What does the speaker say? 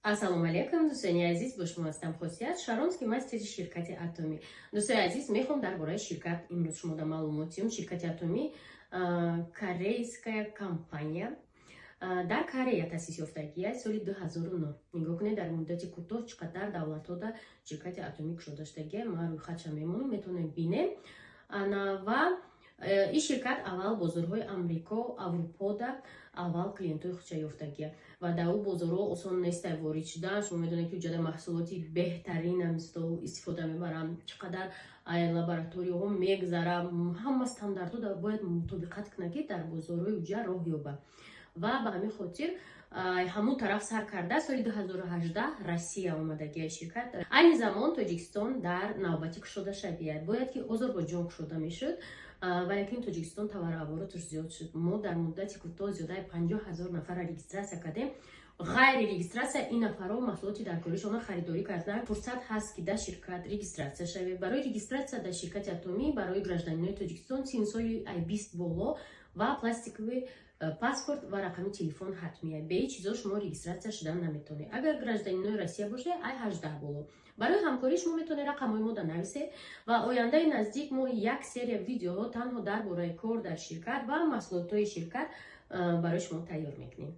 ассалому алайкум дӯстони азиз, бо шумо ҳастам Хосият Шаронский, мастери ширкати Атомӣ. Дӯстони азиз, мехоҳам дар бораи ширкат имрӯз шумода маълумот диҳам. Ширкати Атомӣ корейская компания дар Корея таъсис ёфтагӣ аст соли 2009. Нигоҳ кунед, дар муддати кӯтоҳ чӣ қадар давлатҳода ширкати Атомӣ кушодаштагӣ. Ма рӯйхатша мемонам, метавонем бинем. Ва ин ширкат аввал бозорҳои Амрико, Аврупода аввал клиентҳои худша ёфтагӣ ва дар ӯ бозорҳо осон нест ворид шудан. Шумо медонед, ки ҷада маҳсулоти беҳтарин истифода мебаранд, чӣ қадар лабораторияҳо мегзаранд, ҳама стандартҳо бояд мутобиқат кунад, ки дар бозорҳои уҷа роҳ ёбад. Ва ба ҳамин хотир ҳамун тараф сар карда соли 2018 Россия омадагӣ ширкат. Айни замон Тоҷикистон дар навбати кушодашавӣ аст. Бояд ки Озарбойҷон кушода мешуд, валакин Тоҷикистон таварроавороташ зиёд шуд. Мо дар муддати кӯтоҳ зиёдаи 50 000 нафарро регистратсия кардем. ғайри регистратсия ин нафарҳо маҳсулоти дар кори шона харидорӣ карданд. Фурсат ҳаст, ки дар ширкат регистратсия шавед. Барои регистратсия дар ширкати Атомӣ барои гражданинои Тоҷикистон синни соли ай 20 боло ва пластикови паспорт ва рақами телефон ҳатмия. Бе ҳеҷ чизо шумо регистратсия шудан наметавонед. Агар гражданинои Россия бошед, ай 18 боло. Барои ҳамкорӣ шумо метавонед рақамҳои мо нависед ва ояндаи наздик мо як серия видеоҳо танҳо дар бораи кор дар ширкат ва маҳсулотҳои ширкат барои шумо тайёр мекунем.